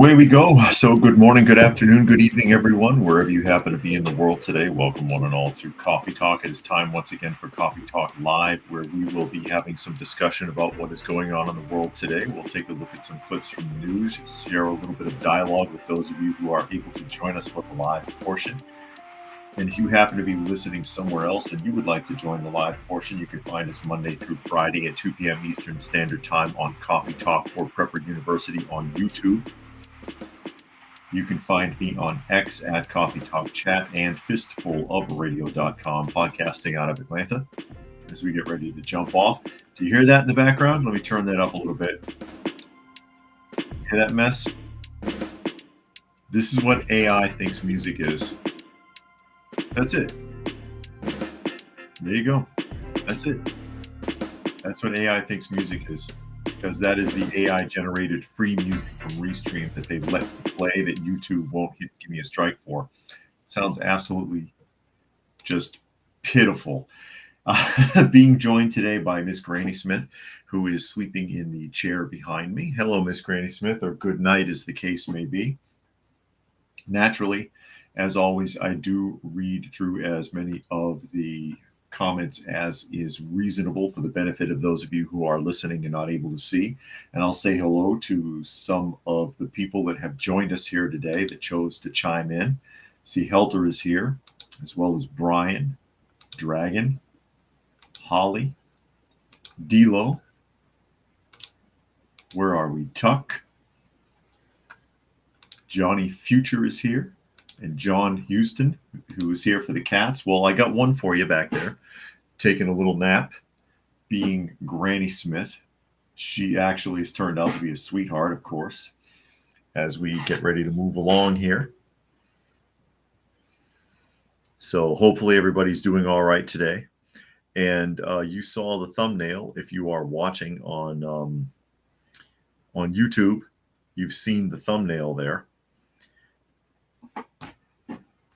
away we go. So, good morning, good afternoon, good evening, everyone, wherever you happen to be in the world today. Welcome, one and all, to Coffee Talk. It is time once again for Coffee Talk Live, where we will be having some discussion about what is going on in the world today. We'll take a look at some clips from the news, share a little bit of dialogue with those of you who are able to join us for the live portion. And if you happen to be listening somewhere else and you would like to join the live portion, you can find us Monday through Friday at 2 p.m. Eastern Standard Time on Coffee Talk or Prepper University on YouTube. You can find me on X at Coffee Talk Chat and fistfulofradio.com, podcasting out of Atlanta. As we get ready to jump off, do you hear that in the background? Let me turn that up a little bit. Hear that mess? This is what AI thinks music is. That's it. There you go. That's it. That's what AI thinks music is. Because that is the AI-generated free music from Restream that they let me play that YouTube won't give me a strike for. It sounds absolutely just pitiful. Being joined today by Miss Granny Smith, who is sleeping in the chair behind me. Hello, Miss Granny Smith, or good night as the case may be. Naturally, as always, I do read through as many of the comments as is reasonable for the benefit of those of you who are listening and not able to see. And I'll say hello to some of the people that have joined us here today that chose to chime in. See, Helter is here, as well as Brian, Dragon, Holly, Delo. Where are we? Tuck. Johnny Future is here. And John Houston, who is here for the cats. Well, I got one for you back there, taking a little nap, being Granny Smith. She actually has turned out to be a sweetheart, of course, as we get ready to move along here. So hopefully everybody's doing all right today. And you saw the thumbnail. If you are watching on YouTube, you've seen the thumbnail there.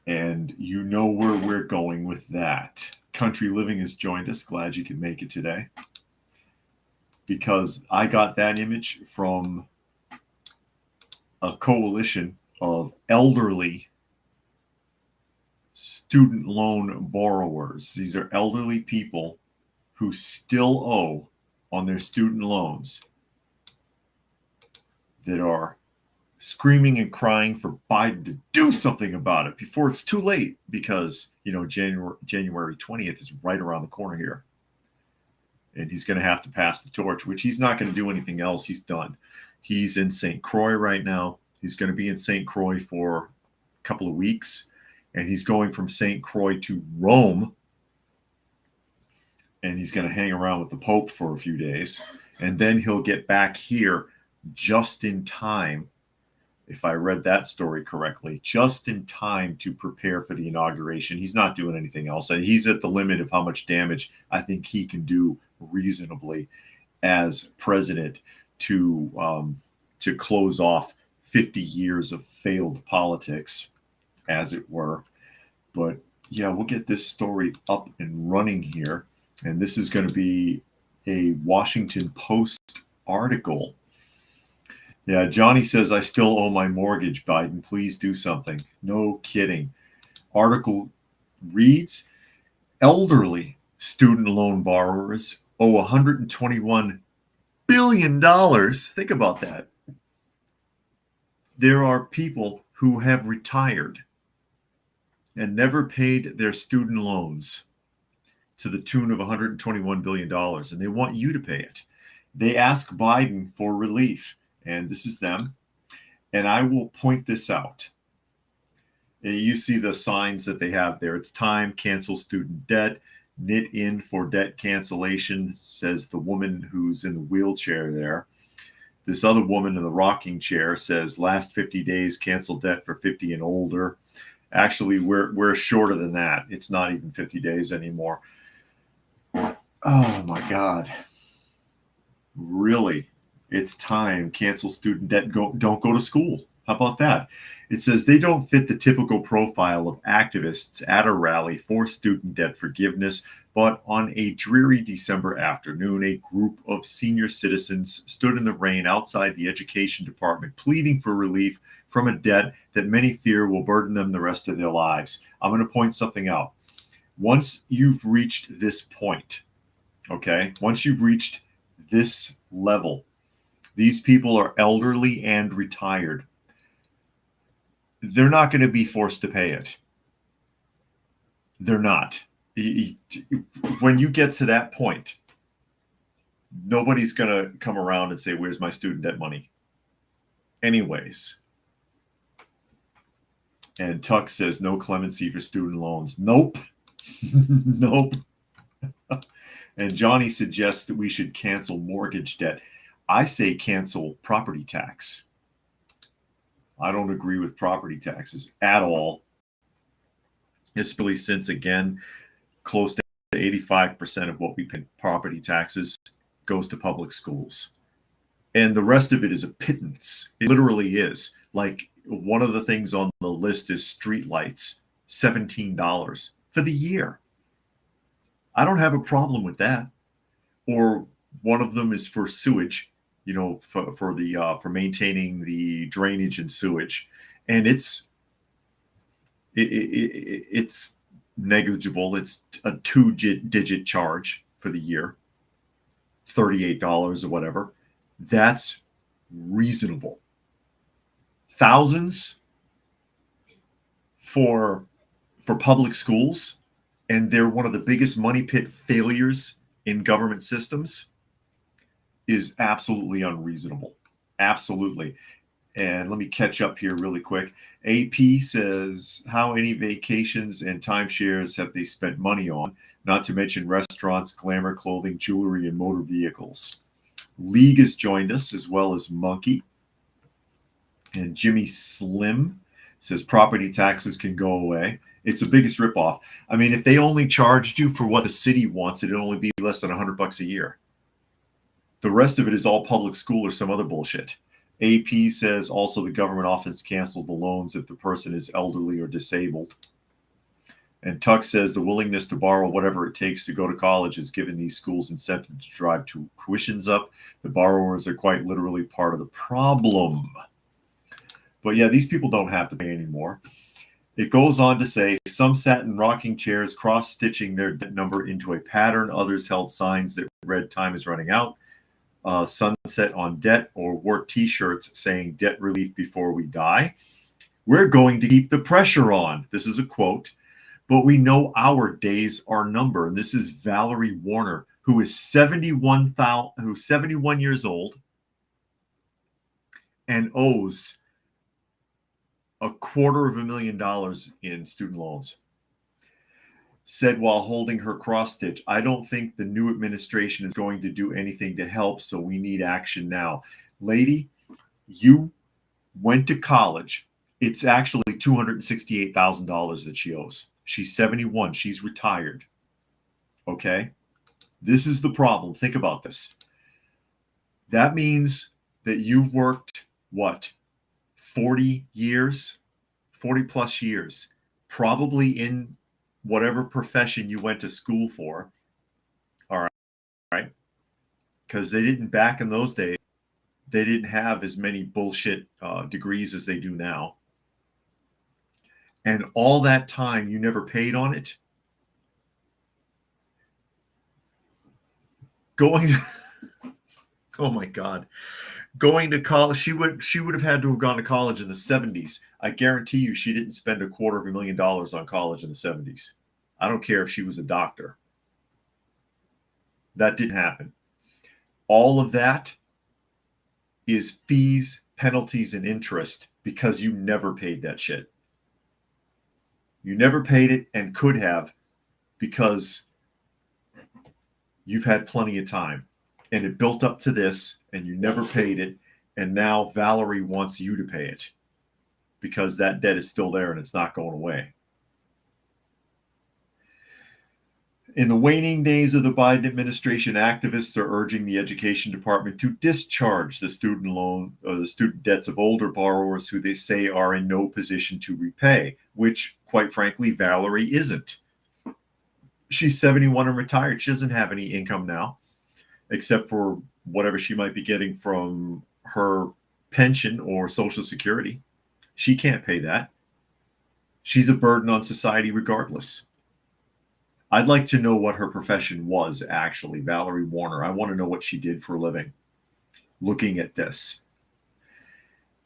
And you know where we're going with that. Country Living has joined us. Glad you could make it today. Because I got that image from a coalition of elderly student loan borrowers. These are elderly people who still owe on their student loans that are screaming and crying for Biden to do something about it before it's too late, because, you know, January 20th is right around the corner here. And he's going to have to pass the torch, which he's not going to do anything else. He's done. He's in St. Croix right now. He's going to be in St. Croix for a couple of weeks. And he's going from St. Croix to Rome. And he's going to hang around with the Pope for a few days. And then he'll get back here just in time, if I read that story correctly, just in time to prepare for the inauguration. He's not doing anything else. He's at the limit of how much damage I think he can do reasonably as president to close off 50 years of failed politics, as it were. But yeah, we'll get this story up and running here. And this is going to be a Washington Post article. Yeah, Johnny says, I still owe my mortgage, Biden. Please do something. No kidding. Article reads, elderly student loan borrowers owe $121 billion. Think about that. There are people who have retired and never paid their student loans to the tune of $121 billion, and they want you to pay it. They ask Biden for relief. And this is them. And I will point this out. You see the signs that they have there. It's time, cancel student debt, knit in for debt cancellation, says the woman who's in the wheelchair there. This other woman in the rocking chair says last 50 days, cancel debt for 50 and older. Actually, we're shorter than that. It's not even 50 days anymore. Oh, my God. Really? It's time. Cancel student debt. Don't go to school. How about that? It says they don't fit the typical profile of activists at a rally for student debt forgiveness, but on a dreary December afternoon, a group of senior citizens stood in the rain outside the education department pleading for relief from a debt that many fear will burden them the rest of their lives. I'm going to point something out. Once you've reached this point, okay, once you've reached this level, these people are elderly and retired. They're not going to be forced to pay it. They're not. When you get to that point, nobody's going to come around and say, where's my student debt money? Anyways. And Tuck says, no clemency for student loans. Nope. Nope. And Johnny suggests that we should cancel mortgage debt. I say cancel property tax. I don't agree with property taxes at all, especially since, again, close to 85% of what we pay property taxes goes to public schools. And the rest of it is a pittance. It literally is. Like, one of the things on the list is streetlights, $17 for the year. I don't have a problem with that. Or one of them is for sewage, you know, for maintaining the drainage and sewage, and it's negligible. It's a two-digit charge for the year, $38 or whatever. That's reasonable. Thousands for public schools, and they're one of the biggest money pit failures in government systems, is absolutely unreasonable. Absolutely. And let me catch up here really quick. AP says, how many vacations and timeshares have they spent money on? Not to mention restaurants, glamour, clothing, jewelry, and motor vehicles. League has joined us, as well as Monkey. And Jimmy Slim says property taxes can go away. It's the biggest ripoff. I mean, if they only charged you for what the city wants, it'd only be less than $100 a year. The rest of it is all public school or some other bullshit. AP says also the government often cancels the loans if the person is elderly or disabled. And Tuck says the willingness to borrow whatever it takes to go to college is giving these schools incentive to drive tuitions up. The borrowers are quite literally part of the problem. But yeah, these people don't have to pay anymore. It goes on to say, some sat in rocking chairs, cross-stitching their debt number into a pattern. Others held signs that read, time is running out, sunset on debt, or wore T-shirts saying debt relief before we die. We're going to keep the pressure on. This is a quote. But we know our days are numbered. And this is Valerie Warner, who is 71 years old and owes $250,000 in student loans. Said while holding her cross stitch, I don't think the new administration is going to do anything to help, so we need action now. Lady, you went to college. It's actually $268,000 that she owes. She's 71. She's retired. Okay? This is the problem. Think about this. That means that you've worked, what, 40 years, 40 plus years, probably in whatever profession you went to school for. All right. Because they didn't, back in those days, they didn't have as many bullshit degrees as they do now. And all that time you never paid on it. Going, oh my God. Going to college, she would have had to have gone to college in the 70s. I guarantee you she didn't spend $250,000 on college in the 70s. I don't care if she was a doctor. That didn't happen. All of that is fees, penalties, and interest because you never paid that shit. You never paid it and could have because you've had plenty of time. And it built up to this, and you never paid it, and now Valerie wants you to pay it because that debt is still there and it's not going away. In the waning days of the Biden administration, activists are urging the Education Department to discharge the student debts of older borrowers who they say are in no position to repay, which, quite frankly, Valerie isn't. She's 71 and retired. She doesn't have any income now, except for whatever she might be getting from her pension or Social Security. She can't pay that. She's a burden on society regardless. I'd like to know what her profession was, actually, Valerie Warner. I want to know what she did for a living. Looking at this,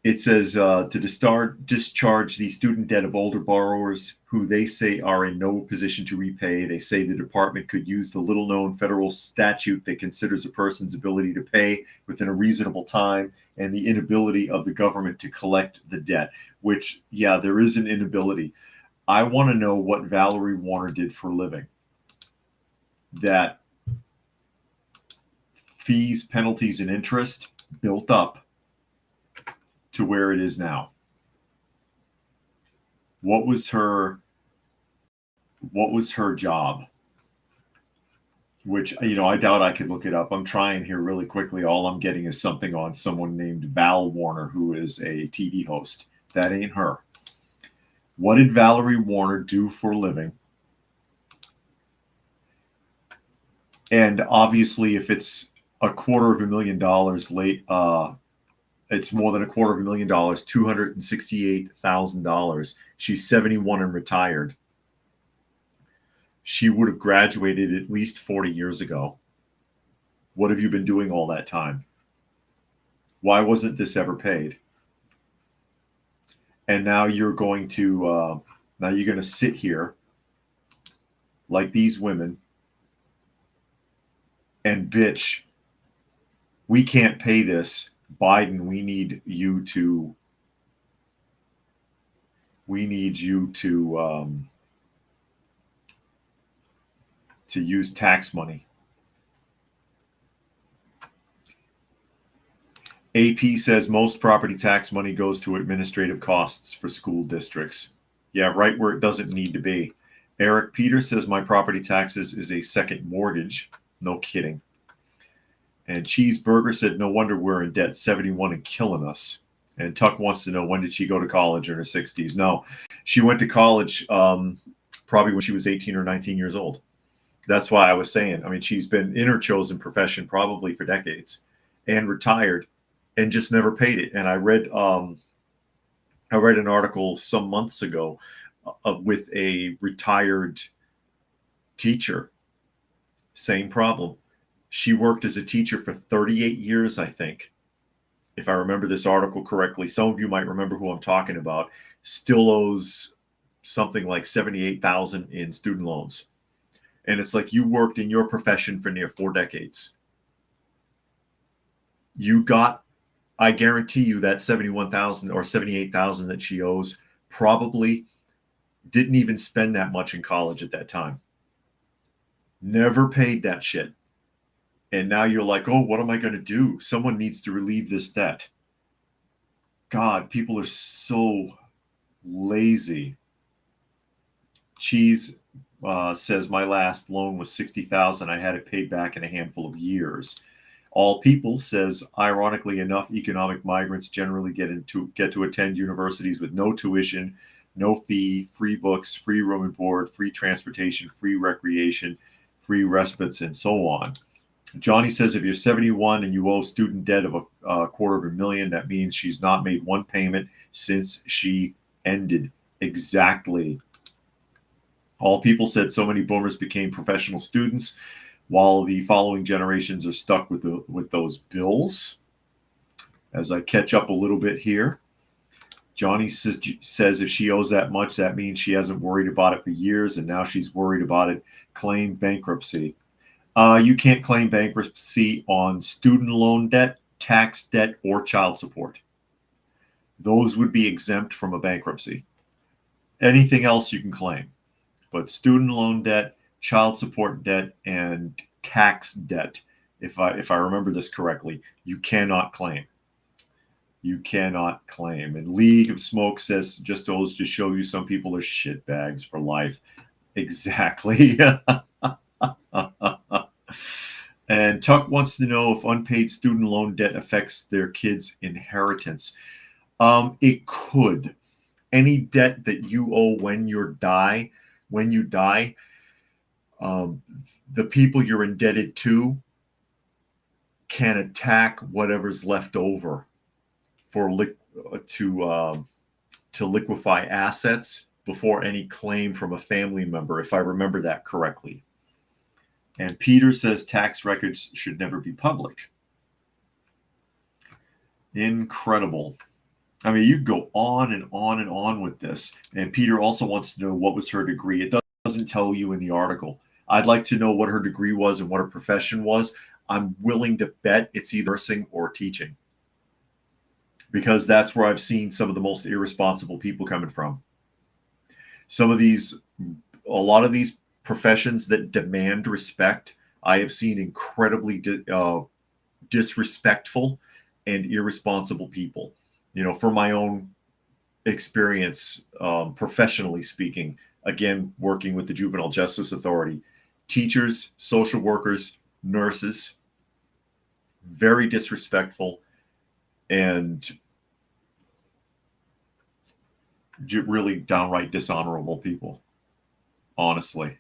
it says to discharge the student debt of older borrowers who they say are in no position to repay. They say the department could use the little-known federal statute that considers a person's ability to pay within a reasonable time and the inability of the government to collect the debt, which, yeah, there is an inability. I want to know what Valerie Warner did for a living. That fees, penalties, and interest built up to where it is now. What was her job? Which, I doubt I could look it up. I'm trying here really quickly. All I'm getting is something on someone named Val Warner, who is a TV host. That ain't her. What did Valerie Warner do for a living? And obviously, if it's $250,000 it's more than $250,000, $268,000. She's 71 and retired. She would have graduated at least 40 years ago. What have you been doing all that time? Why wasn't this ever paid? And now you're going to sit here like these women and bitch, we can't pay this. Biden, we need you to use tax money. AP says most property tax money goes to administrative costs for school districts. Yeah, right where it doesn't need to be. Eric Peters says my property taxes is a second mortgage. No kidding. And Cheeseburger said, no wonder we're in debt, 71 and killing us. And Tuck wants to know, when did she go to college in her 60s? No, she went to college probably when she was 18 or 19 years old. That's why I was saying, she's been in her chosen profession probably for decades and retired and just never paid it. And I read an article some months ago with a retired teacher. Same problem. She worked as a teacher for 38 years, I think, if I remember this article correctly. Some of you might remember who I'm talking about. Still owes something like $78,000 in student loans. And it's like, you worked in your profession for near 4 decades. I guarantee you that $71,000 or $78,000 that she owes probably didn't even spend that much in college at that time. Never paid that shit. And now you're like, oh, what am I going to do? Someone needs to relieve this debt. God, people are so lazy. Cheese says my last loan was $60,000. I had it paid back in a handful of years. All People says, ironically enough, economic migrants generally get to attend universities with no tuition, no fee, free books, free room and board, free transportation, free recreation, free respites, and so on. Johnny says, if you're 71 and you owe student debt of $250,000, that means she's not made one payment since she ended. Exactly. All People said, so many boomers became professional students, while the following generations are stuck with those bills. As I catch up a little bit here, Johnny says if she owes that much, that means she hasn't worried about it for years, and now she's worried about it. Claim bankruptcy. You can't claim bankruptcy on student loan debt, tax debt, or child support. Those would be exempt from a bankruptcy. Anything else you can claim. But student loan debt, child support debt, and tax debt, if I remember this correctly, you cannot claim. You cannot claim. And League of Smoke says, just goes to show you some people are shitbags for life. Exactly. And Tuck wants to know if unpaid student loan debt affects their kids' inheritance. It could. Any debt that you owe when you die, um, the people you're indebted to can attack whatever's left over for to liquefy assets before any claim from a family member, if I remember that correctly. And Peter says tax records should never be public. Incredible. I mean, you go on and on and on with this. And Peter also wants to know what was her degree. It doesn't tell you in the article. I'd like to know what her degree was and what her profession was. I'm willing to bet it's either nursing or teaching, because that's where I've seen some of the most irresponsible people coming from. A lot of these professions that demand respect, I have seen incredibly disrespectful and irresponsible people. From my own experience, professionally speaking, again, working with the Juvenile Justice Authority, teachers, social workers, nurses, very disrespectful and really downright dishonorable people, honestly.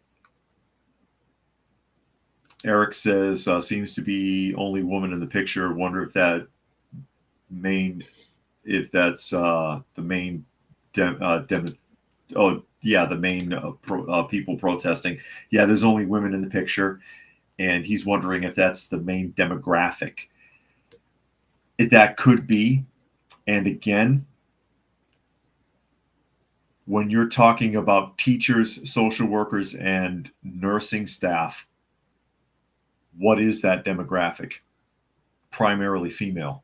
Eric says, seems to be only woman in the picture. Wonder if that's the main the main people protesting. Yeah, there's only women in the picture, and he's wondering if that's the main demographic. That could be. And again, when you're talking about teachers, social workers, and nursing staff, what is that demographic? Primarily female.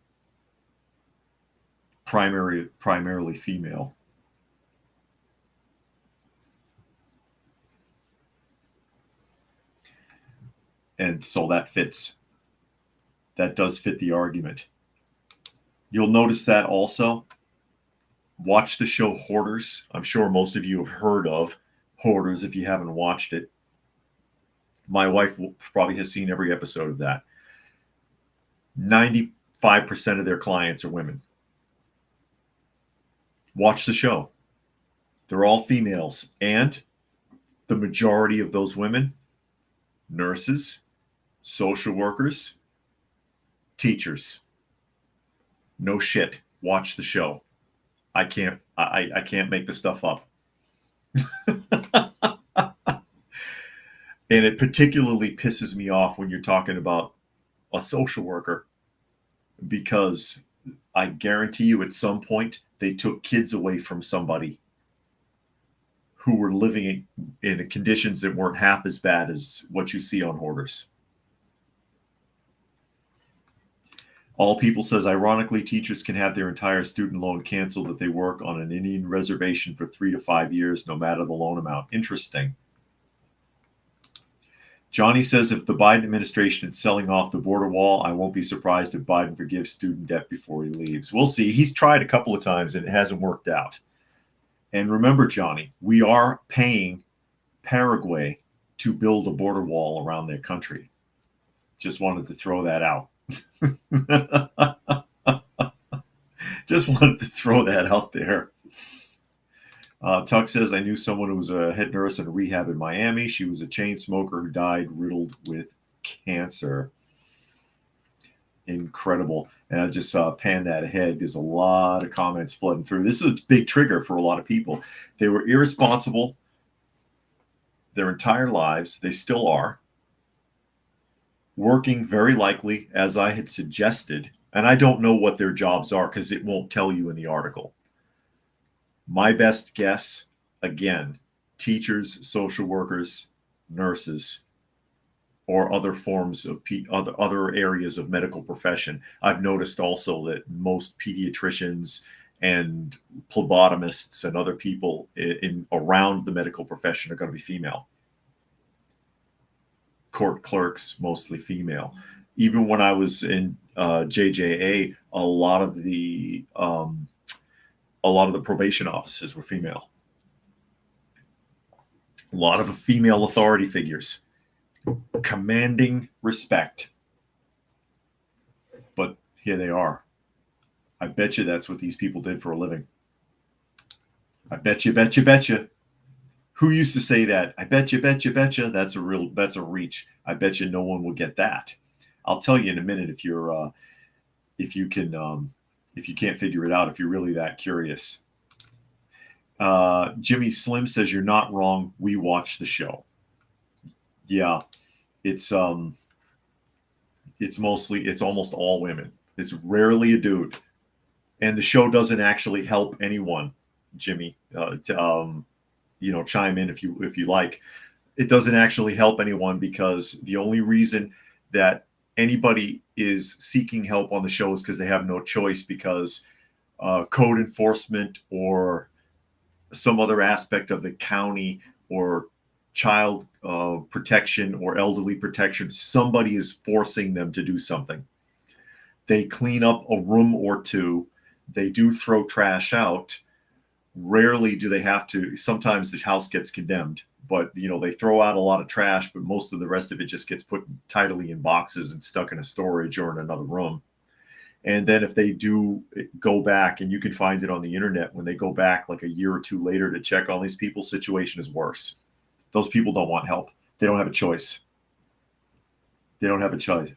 Primarily female. And so that fits. That does fit the argument. You'll notice that also. Watch the show Hoarders. I'm sure most of you have heard of Hoarders if you haven't watched it. My wife probably has seen every episode of that. 95% of their clients are women. Watch the show. They're all females. And the majority of those women, nurses, social workers, teachers. No shit. Watch the show. I can't make this stuff up. And it particularly pisses me off when you're talking about a social worker, because I guarantee you at some point they took kids away from somebody who were living in conditions that weren't half as bad as what you see on Hoarders. All People says, ironically, teachers can have their entire student loan canceled if they work on an Indian reservation for 3 to 5 years, no matter the loan amount. Interesting. Johnny says, if the Biden administration is selling off the border wall, I won't be surprised if Biden forgives student debt before he leaves. We'll see. He's tried a couple of times and it hasn't worked out. And remember, Johnny, we are paying Paraguay to build a border wall around their country. Just wanted to throw that out. Just wanted to throw that out there. Tuck says, I knew someone who was a head nurse in a rehab in Miami. She was a chain smoker who died riddled with cancer. Incredible. And I just panned that ahead. There's a lot of comments flooding through. This is a big trigger for a lot of people. They were irresponsible their entire lives. They still are. Working very likely, as I had suggested, and I don't know what their jobs are because it won't tell you in the article. My best guess, again, teachers, social workers, nurses, or other forms of other areas of medical profession. I've noticed also that most pediatricians and phlebotomists and other people in around the medical profession are going to be female. Court clerks, mostly female. Even when I was in JJA, a lot of the probation officers were female. A lot of female authority figures. commanding respect. But here they are. I bet you that's what these people did for a living. I bet you. Who used to say that? I bet you. That's a reach. I bet you no one will get that. I'll tell you in a minute if you can't figure it out, if you're really that curious. Jimmy Slim says you're not wrong. We watch the show. Yeah, it's almost all women. It's rarely a dude, and the show doesn't actually help anyone. Jimmy, chime in if you like. It doesn't actually help anyone because the only reason that anybody is seeking help on the show is because they have no choice, because code enforcement or some other aspect of the county or child protection or elderly protection, somebody is forcing them to do something. They clean up a room or two. They do throw trash out. Rarely do they have to. Sometimes the house gets condemned, but they throw out a lot of trash, but most of the rest of it just gets put tidily in boxes and stuck in a storage or in another room. And then if they do go back, and you can find it on the internet, when they go back like a year or two later to check on these people's situation is worse. Those people don't want help. They don't have a choice. They don't have a choice.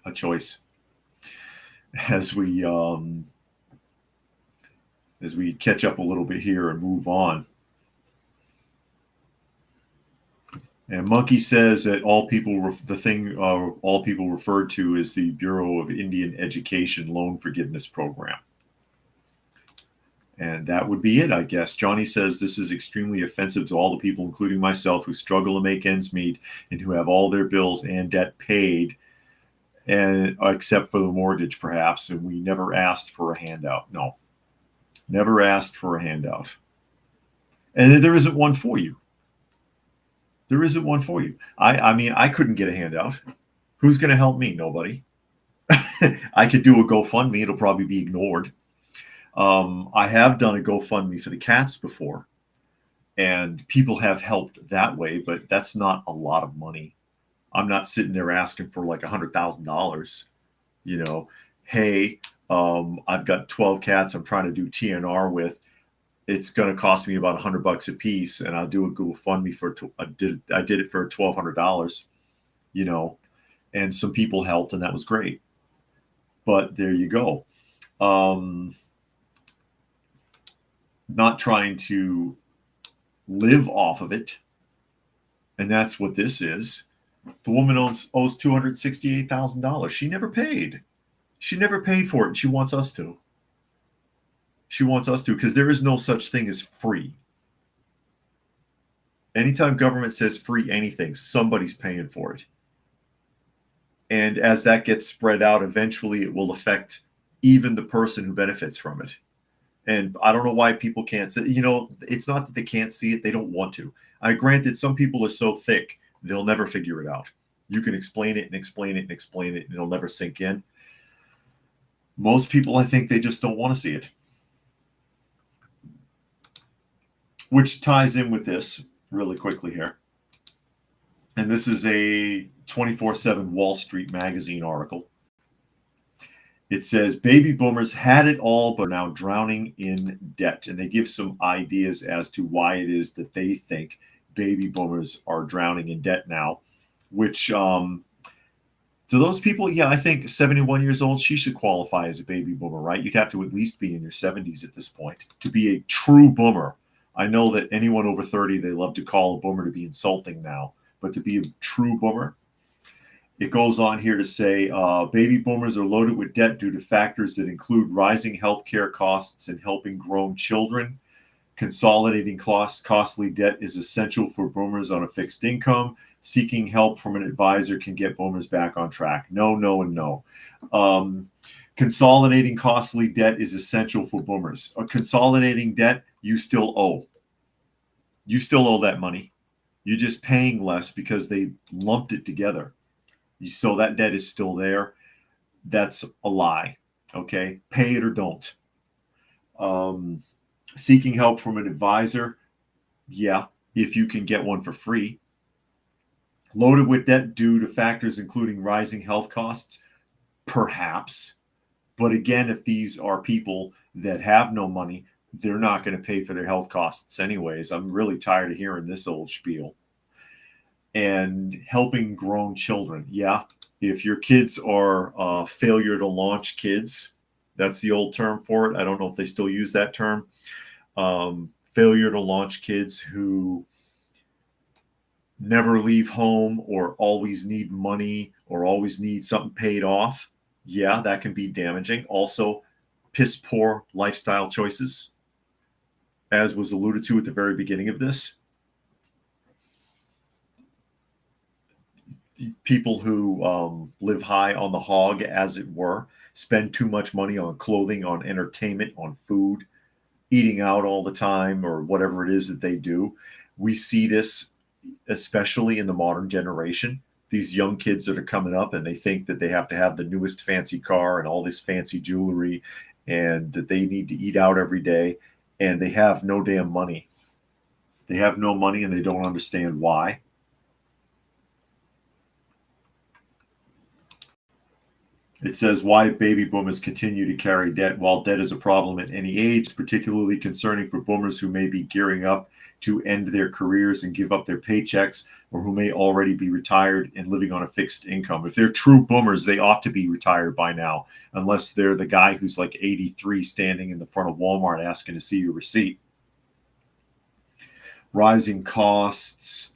As we catch up a little bit here and move on. And Monkey says that all people referred to is the Bureau of Indian Education Loan Forgiveness Program. And that would be it, I guess. Johnny says this is extremely offensive to all the people, including myself, who struggle to make ends meet and who have all their bills and debt paid, and except for the mortgage, perhaps. And we never asked for a handout. No, never asked for a handout. And there isn't one for you. There isn't one for you. I mean, I couldn't get a handout. Who's going to help me? Nobody. I could do a GoFundMe. It'll probably be ignored. I have done a GoFundMe for the cats before, and people have helped that way, but that's not a lot of money. I'm not sitting there asking for like $100,000. Hey, I've got 12 cats I'm trying to do TNR with. It's going to cost me about $100 a piece, and I'll do a GoFundMe for. I did it for $1,200. And some people helped, and that was great. But there you go. Not trying to live off of it, and that's what this is. The woman owes $268,000. She never paid. She never paid for it, and she wants us to. She wants us to, because there is no such thing as free. Anytime government says free anything, somebody's paying for it. And as that gets spread out, eventually it will affect even the person who benefits from it. And I don't know why people can't see. It's not that they can't see it. They don't want to. Granted, some people are so thick, they'll never figure it out. You can explain it and explain it and explain it, and it'll never sink in. Most people, I think, they just don't want to see it. Which ties in with this really quickly here. And this is a 24/7 Wall Street Magazine article. It says, baby boomers had it all, but are now drowning in debt. And they give some ideas as to why it is that they think baby boomers are drowning in debt now, which to those people, yeah, I think 71 years old, she should qualify as a baby boomer, right? You'd have to at least be in your 70s at this point to be a true boomer. I know that anyone over 30, they love to call a boomer to be insulting now, but to be a true boomer, it goes on here to say baby boomers are loaded with debt due to factors that include rising healthcare costs and helping grown children. Consolidating costly debt is essential for boomers on a fixed income. Seeking help from an advisor can get boomers back on track. No, no, and no. Consolidating costly debt is essential for boomers. Consolidating debt, you still owe. You still owe that money. You're just paying less because they lumped it together. So that debt is still there. That's a lie. Okay? Pay it or don't. Seeking help from an advisor. Yeah, if you can get one for free. Loaded with debt due to factors including rising health costs, perhaps. But again, if these are people that have no money, they're not going to pay for their health costs anyways. I'm really tired of hearing this old spiel. And helping grown children. Yeah, if your kids are failure to launch kids, that's the old term for it. I don't know if they still use that term. Failure to launch kids who never leave home or always need money or always need something paid off. Yeah, that can be damaging. Also, piss poor lifestyle choices, as was alluded to at the very beginning of this. People who live high on the hog, as it were, spend too much money on clothing, on entertainment, on food, eating out all the time, or whatever it is that they do. We see this especially in the modern generation. These young kids that are coming up and they think that they have to have the newest fancy car and all this fancy jewelry and that they need to eat out every day, and they have no damn money. They have no money and they don't understand why. It says why baby boomers continue to carry debt. While debt is a problem at any age, particularly concerning for boomers who may be gearing up to end their careers and give up their paychecks, or who may already be retired and living on a fixed income. If they're true boomers, they ought to be retired by now, unless they're the guy who's like 83 standing in the front of Walmart asking to see your receipt. Rising costs.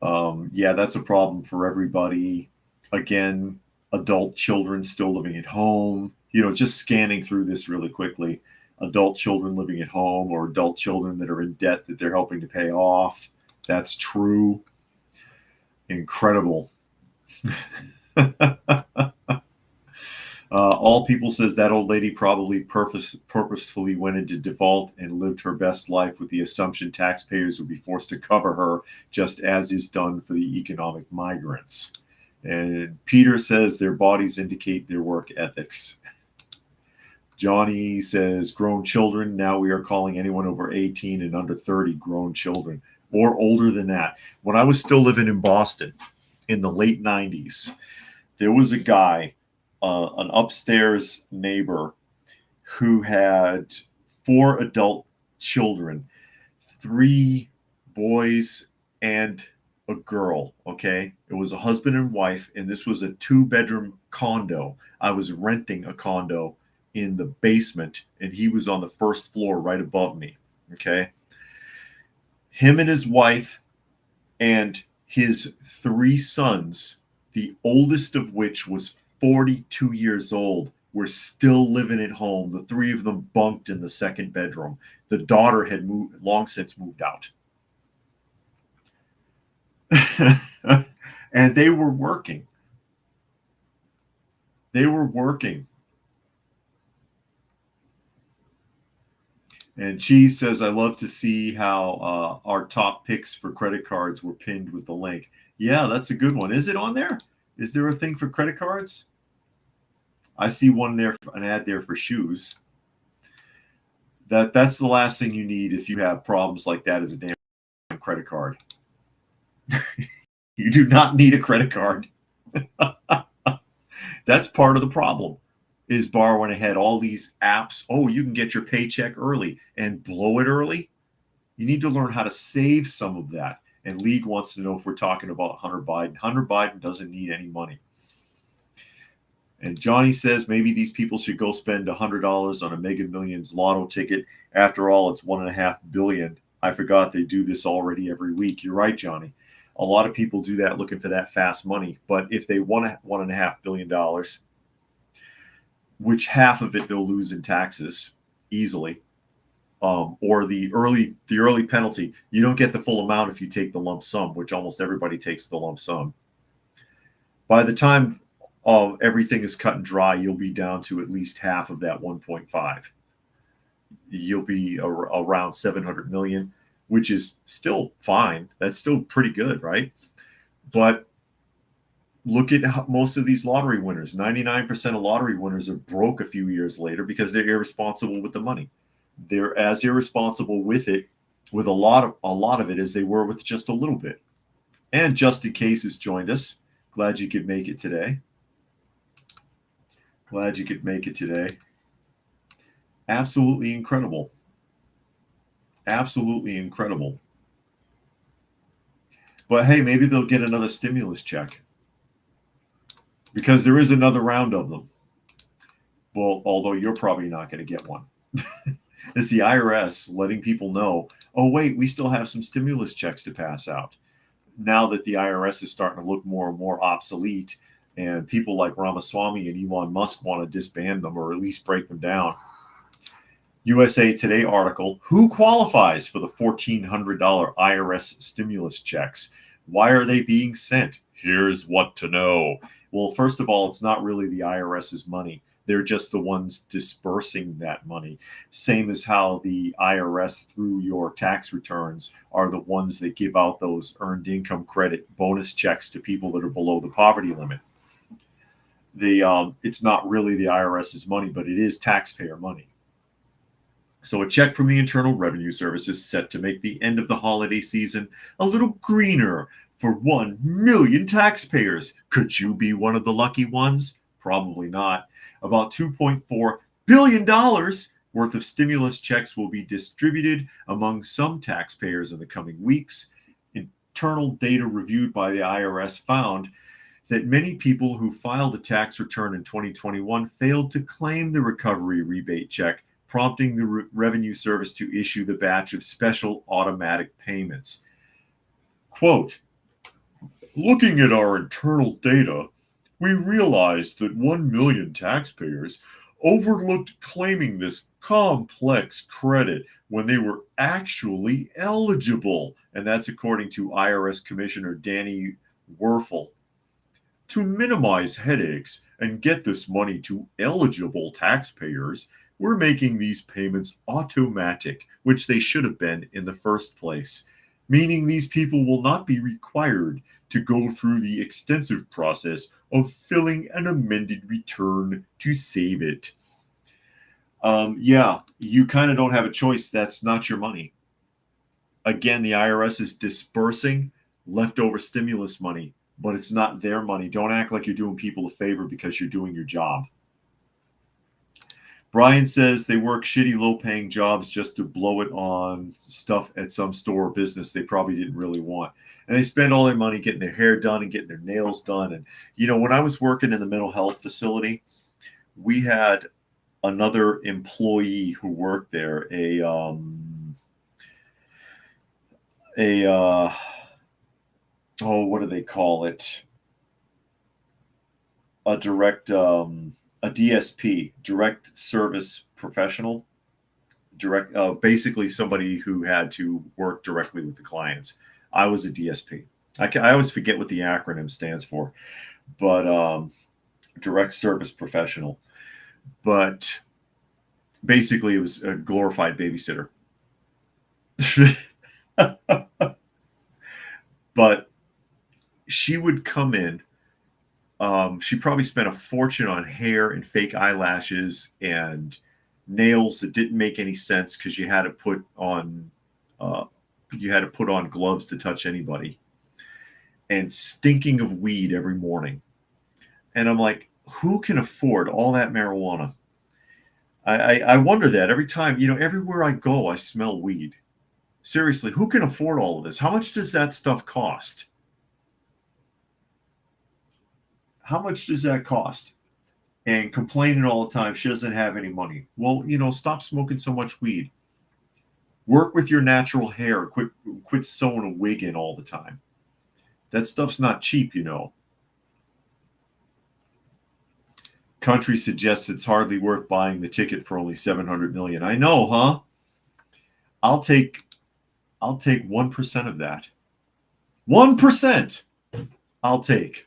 Yeah, that's a problem for everybody. Again, adult children still living at home, just scanning through this really quickly. Adult children living at home or adult children that are in debt that they're helping to pay off. That's true. Incredible. All people says that old lady probably purposefully went into default and lived her best life with the assumption taxpayers would be forced to cover her, just as is done for the economic migrants. And Peter says their bodies indicate their work ethics. Johnny says grown children. Now we are calling anyone over 18 and under 30 grown children, or older than that. When I was still living in Boston in the late 90s, there was a guy, an upstairs neighbor, who had 4 adult children, 3 boys and a girl. Okay, it was a husband and wife, and this was a 2-bedroom condo. I was renting a condo in the basement, and he was on the first floor right above me. Okay, him and his wife and his 3 sons, the oldest of which was 42 years old, were still living at home. The 3 of them bunked in the second bedroom. The daughter had long since moved out. And they were working. They were working. And Cheese says, I love to see how our top picks for credit cards were pinned with the link. Yeah, that's a good one. Is it on there? Is there a thing for credit cards? I see one there, an ad there for shoes. That's the last thing you need if you have problems like that, is a damn credit card. You do not need a credit card. That's part of the problem, is borrowing ahead. All these apps, oh, you can get your paycheck early and blow it early. You need to learn how to save some of that. And League wants to know if we're talking about Hunter Biden. Hunter Biden doesn't need any money. And Johnny says maybe these people should go spend $100 on a Mega Millions lotto ticket. After all, it's $1.5 billion. I forgot they do this already every week. You're right, Johnny. A lot of people do that looking for that fast money. But if they won $1.5 billion, which half of it they'll lose in taxes easily, or the early penalty, you don't get the full amount if you take the lump sum, which almost everybody takes the lump sum. By the time everything is cut and dry, you'll be down to at least half of that 1.5. You'll be around 700 million, which is still fine. That's still pretty good, right? But look at how most of these lottery winners. 99% of lottery winners are broke a few years later because they're irresponsible with the money. They're as irresponsible with it, with a lot of it, as they were with just a little bit. And Just in Case has joined us. Glad you could make it today. Glad you could make it today. Absolutely incredible. Absolutely incredible. But hey, maybe they'll get another stimulus check, because there is another round of them. Well, although you're probably not going to get one. It's the IRS letting people know, oh, wait, we still have some stimulus checks to pass out. Now that the IRS is starting to look more and more obsolete, and people like Ramaswamy and Elon Musk want to disband them or at least break them down. USA Today article, who qualifies for the $1,400 IRS stimulus checks? Why are they being sent? Here's what to know. Well, first of all, it's not really the IRS's money. They're just the ones dispersing that money. Same as how the IRS, through your tax returns, are the ones that give out those earned income credit bonus checks to people that are below the poverty limit. It's not really the IRS's money, but it is taxpayer money. So a check from the Internal Revenue Service is set to make the end of the holiday season a little greener for 1 million taxpayers. Could you be one of the lucky ones? Probably not. About $2.4 billion worth of stimulus checks will be distributed among some taxpayers in the coming weeks. Internal data reviewed by the IRS found that many people who filed a tax return in 2021 failed to claim the recovery rebate check, prompting the Revenue Service to issue the batch of special automatic payments. Quote, looking at our internal data, we realized that 1 million taxpayers overlooked claiming this complex credit when they were actually eligible. And that's according to IRS Commissioner Danny Werfel. To minimize headaches and get this money to eligible taxpayers, we're making these payments automatic, which they should have been in the first place, meaning these people will not be required to go through the extensive process of filling an amended return to save it. Yeah, you kind of don't have a choice. That's not your money. Again, the IRS is dispersing leftover stimulus money, but it's not their money. Don't act like you're doing people a favor because you're doing your job. Brian says they work shitty, low-paying jobs just to blow it on stuff at some store or business they probably didn't really want. And they spend all their money getting their hair done and getting their nails done. And, you know, when I was working in the mental health facility, we had another employee who worked there, what do they call it? A DSP, direct service professional, basically somebody who had to work directly with the clients. I was a DSP. I always forget what the acronym stands for, but direct service professional. But basically, it was a glorified babysitter. But she would come in. She probably spent a fortune on hair and fake eyelashes and nails that didn't make any sense because you had to put on gloves to touch anybody, and stinking of weed every morning. And I'm like, who can afford all that marijuana? I wonder that every time, you know, everywhere I go, I smell weed. Seriously, who can afford all of this? How much does that stuff cost? How much does that cost? And complaining all the time she doesn't have any money. Well, you know, stop smoking so much weed. Work with your natural hair. Quit sewing a wig in all the time. That stuff's not cheap, you know. Country suggests it's hardly worth buying the ticket for only $700 million. I know, huh? I'll take 1% of that. 1% I'll take.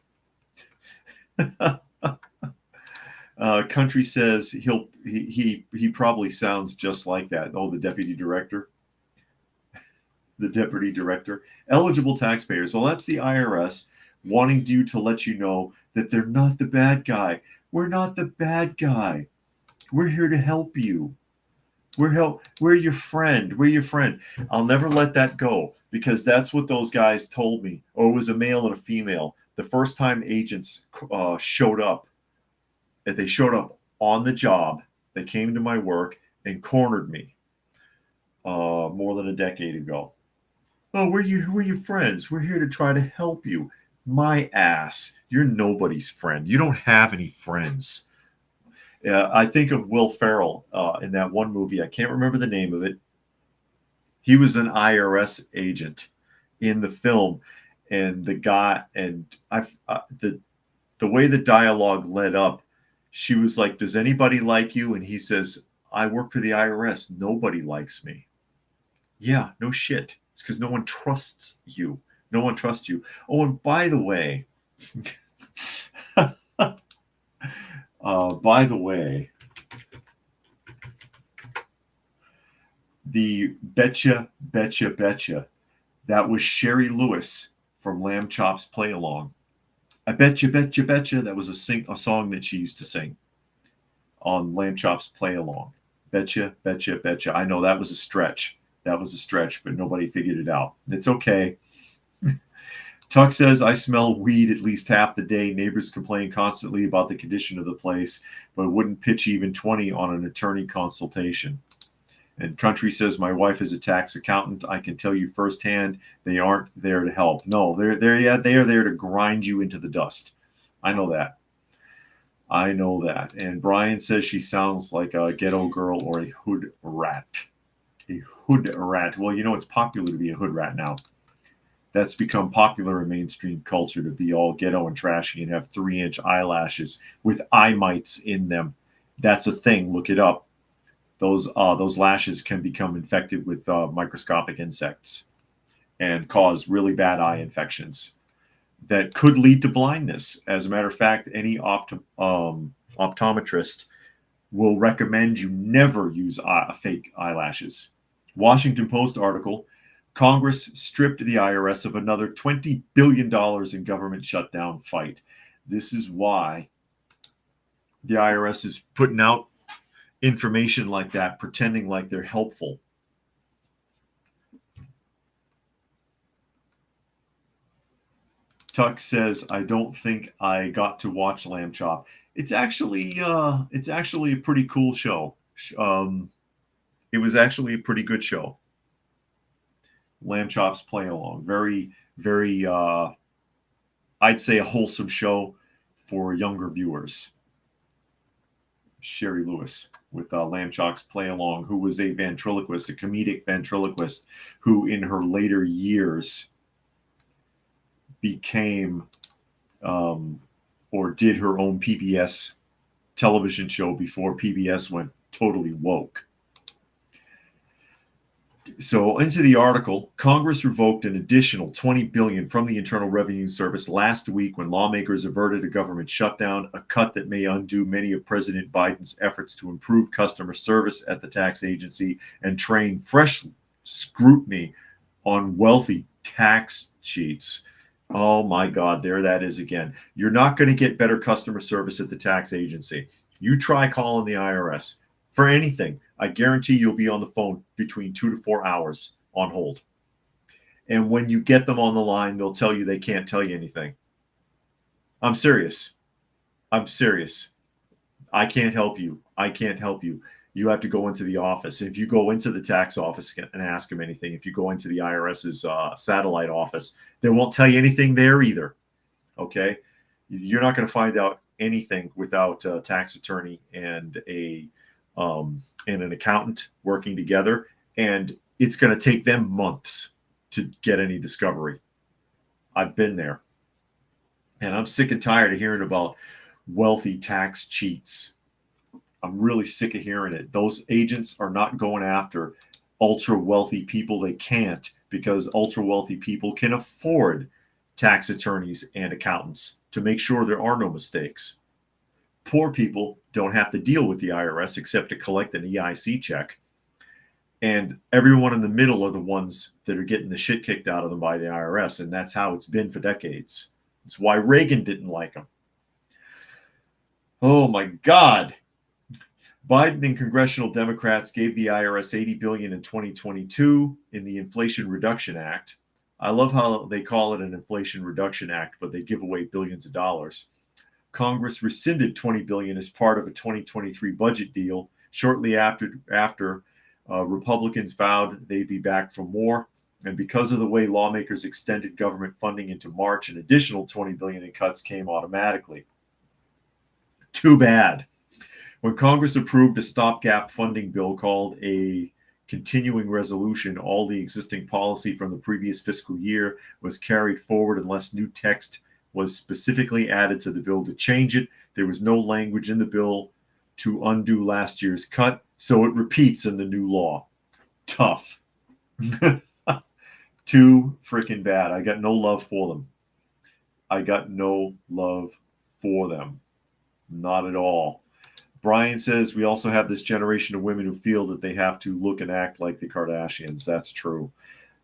Country says he probably sounds just like that. Oh, the deputy director. The deputy director. Eligible taxpayers. Well, that's the IRS wanting you to let you know that they're not the bad guy. We're not the bad guy. We're here to help you. We're your friend. We're your friend. I'll never let that go because that's what those guys told me. Or it was a male and a female. The first time agents showed up, they showed up on the job. They came to my work and cornered me more than a decade ago. Oh, we're your friends. We're here to try to help you. My ass. You're nobody's friend. You don't have any friends. I think of Will Ferrell in that one movie. I can't remember the name of it. He was an IRS agent in the film, and the guy and the way the dialogue led up, she was like, "Does anybody like you?" And he says, "I work for the IRS. Nobody likes me." Yeah, no shit. It's because no one trusts you. No one trusts you. Oh, and by the way, by the way, the Betcha, Betcha, Betcha, that was Sherry Lewis from Lamb Chop's Play Along. I betcha, betcha, betcha. That was a song that she used to sing on Lamb Chop's Play Along. Betcha, betcha, betcha. I know that was a stretch. That was a stretch, but nobody figured it out. It's okay. Tuck says, I smell weed at least half the day. Neighbors complain constantly about the condition of the place, but wouldn't pitch even 20 on an attorney consultation. And Country says, my wife is a tax accountant. I can tell you firsthand, they aren't there to help. No, they are there to grind you into the dust. I know that. I know that. And Brian says she sounds like a ghetto girl or a hood rat. A hood rat. Well, you know, it's popular to be a hood rat now. That's become popular in mainstream culture, to be all ghetto and trashy and have 3-inch eyelashes with eye mites in them. That's a thing. Look it up. Those lashes can become infected with microscopic insects and cause really bad eye infections that could lead to blindness. As a matter of fact, any optometrist will recommend you never use fake eyelashes. Washington Post article, Congress stripped the IRS of another $20 billion in government shutdown fight. This is why the IRS is putting out information like that, pretending like they're helpful. Tuck says, I don't think I got to watch Lamb Chop. It's actually a pretty cool show. It was actually a pretty good show. Lamb Chop's Play Along. Very, very, I'd say a wholesome show for younger viewers. Sherry Lewis with Lamb Chop's Play Along, who was a ventriloquist, a comedic ventriloquist, who in her later years became or did her own PBS television show before PBS went totally woke. So into the article, Congress revoked an additional $20 billion from the Internal Revenue Service last week when lawmakers averted a government shutdown, a cut that may undo many of President Biden's efforts to improve customer service at the tax agency and train fresh scrutiny on wealthy tax cheats. Oh my God, there that is again. You're not going to get better customer service at the tax agency. You try calling the IRS for anything. I guarantee you'll be on the phone between 2 to 4 hours on hold. And when you get them on the line, they'll tell you they can't tell you anything. I'm serious. I'm serious. I can't help you. I can't help you. You have to go into the office. If you go into the tax office and ask them anything, if you go into the IRS's satellite office, they won't tell you anything there either. Okay? You're not going to find out anything without a tax attorney and an accountant working together, and it's going to take them months to get any discovery. I've been there, and I'm sick and tired of hearing about wealthy tax cheats. I'm really sick of hearing it. Those agents are not going after ultra wealthy people. They can't, because ultra wealthy people can afford tax attorneys and accountants to make sure there are no mistakes. Poor people don't have to deal with the IRS except to collect an EIC check. And everyone in the middle are the ones that are getting the shit kicked out of them by the IRS. And that's how it's been for decades. It's why Reagan didn't like them. Oh my God. Biden and congressional Democrats gave the IRS $80 billion in 2022 in the Inflation Reduction Act. I love how they call it an Inflation Reduction Act, but they give away billions of dollars. Congress rescinded $20 billion as part of a 2023 budget deal. Shortly after Republicans vowed they'd be back for more. And because of the way lawmakers extended government funding into March, an additional $20 billion in cuts came automatically. Too bad. When Congress approved a stopgap funding bill called a continuing resolution, all the existing policy from the previous fiscal year was carried forward unless new text was specifically added to the bill to change it. There was no language in the bill to undo last year's cut, so it repeats in the new law. Tough. Too freaking bad. I got no love for them. I got no love for them. Not at all. Brian says we also have this generation of women who feel that they have to look and act like the Kardashians. That's true.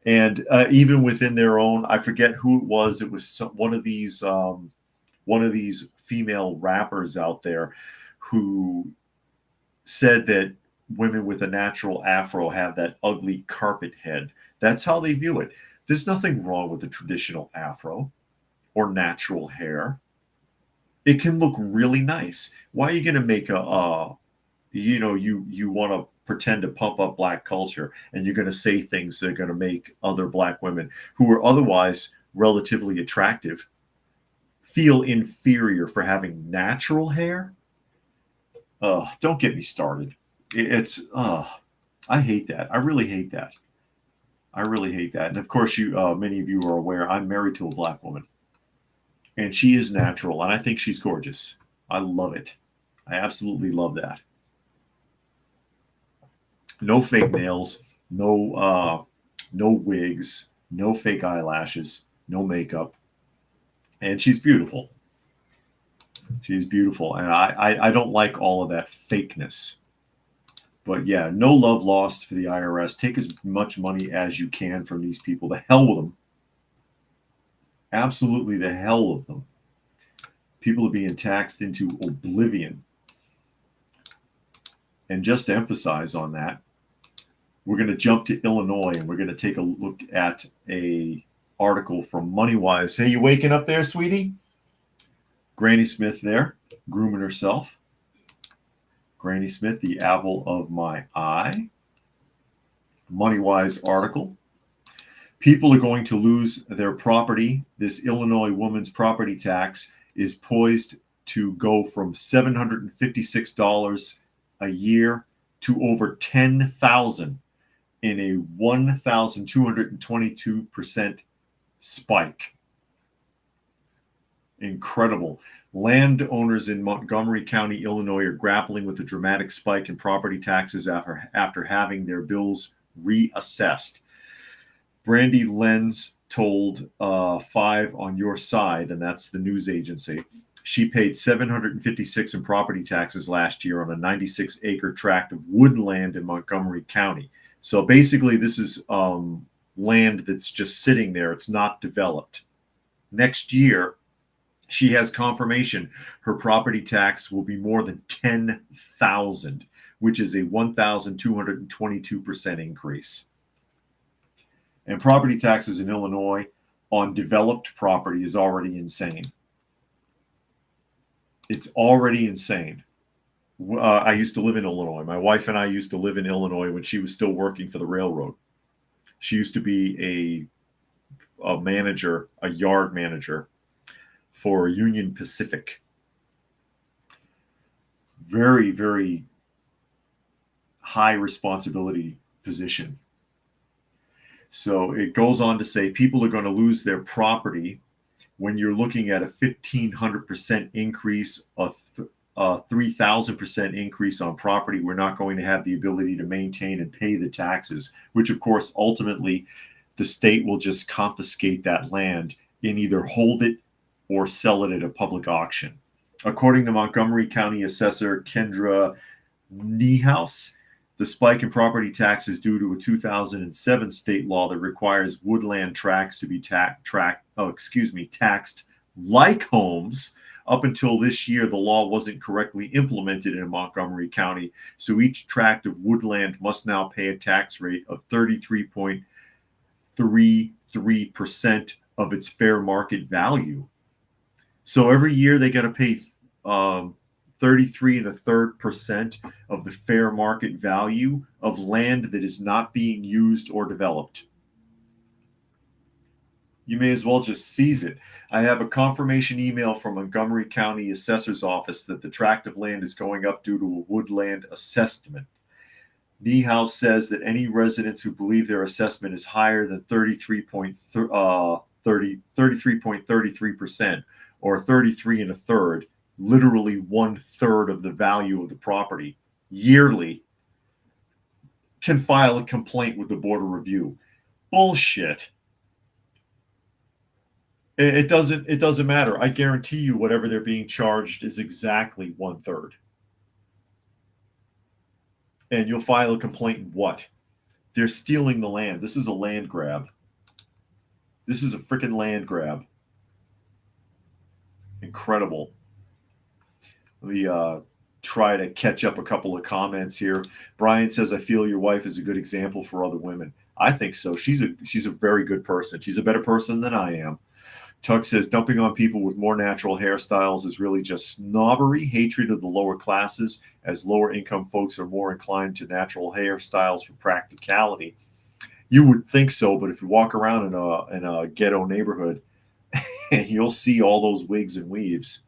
And even within their own, I forget who it was. It was one of these female rappers out there who said that women with a natural afro have that ugly carpet head. That's how they view it. There's nothing wrong with the traditional afro or natural hair. It can look really nice. Why are you going to make you want to pretend to pump up black culture and you're going to say things that are going to make other black women who are otherwise relatively attractive feel inferior for having natural hair? Don't get me started. I hate that. I really hate that. I really hate that. And of course, many of you are aware, I'm married to a black woman. And she is natural, and I think she's gorgeous. I love it. I absolutely love that. No fake nails, no wigs, no fake eyelashes, no makeup, and she's beautiful. She's beautiful, and I don't like all of that fakeness. But yeah, no love lost for the IRS. Take as much money as you can from these people. The hell with them. Absolutely the hell of them. People are being taxed into oblivion. And just to emphasize on that, we're going to jump to Illinois and we're going to take a look at a article from MoneyWise. Hey, you waking up there, sweetie? Granny Smith there, grooming herself. Granny Smith, the apple of my eye. MoneyWise article. People are going to lose their property. This Illinois woman's property tax is poised to go from $756 a year to over $10,000 in a 1,222% spike. Incredible. Landowners in Montgomery County, Illinois are grappling with a dramatic spike in property taxes after having their bills reassessed. Brandy Lenz told 5 on Your Side, and that's the news agency, she paid $756 in property taxes last year on a 96-acre tract of woodland in Montgomery County. So basically, this is land that's just sitting there. It's not developed. Next year, she has confirmation her property tax will be more than $10,000, which is a 1,222% increase. And property taxes in Illinois on developed property is already insane. It's already insane. I used to live in Illinois. My wife and I used to live in Illinois when she was still working for the railroad. She used to be a manager, a yard manager for Union Pacific. Very, very high responsibility position. So it goes on to say people are going to lose their property when you're looking at a 1,500% increase, a 3,000% increase on property. We're not going to have the ability to maintain and pay the taxes, which of course, ultimately, the state will just confiscate that land and either hold it or sell it at a public auction. According to Montgomery County Assessor Kendra Niehaus, the spike in property tax is due to a 2007 state law that requires woodland tracts to be taxed like homes Up until this year, the law wasn't correctly implemented in Montgomery County, so each tract of woodland must now pay a tax rate of 33.33% of its fair market value. So every year they got to pay 33 and a third percent of the fair market value of land that is not being used or developed. You may as well just seize it. I have a confirmation email from Montgomery County Assessor's Office that the tract of land is going up due to a woodland assessment. Niehaus says that any residents who believe their assessment is higher than 33.33% or 33 and a third, literally 1/3 of the value of the property yearly, can file a complaint with the Board of Review. Bullshit. It doesn't matter. I guarantee you whatever they're being charged is exactly 1/3. And you'll file a complaint. What? They're stealing the land. This is a land grab. This is a freaking land grab. Incredible. Let me try to catch up a couple of comments here. Brian says, I feel your wife is a good example for other women. I think so. She's a very good person. She's a better person than I am. Tug says, dumping on people with more natural hairstyles is really just snobbery, hatred of the lower classes, as lower income folks are more inclined to natural hairstyles for practicality. You would think so, but if you walk around in a ghetto neighborhood, you'll see all those wigs and weaves.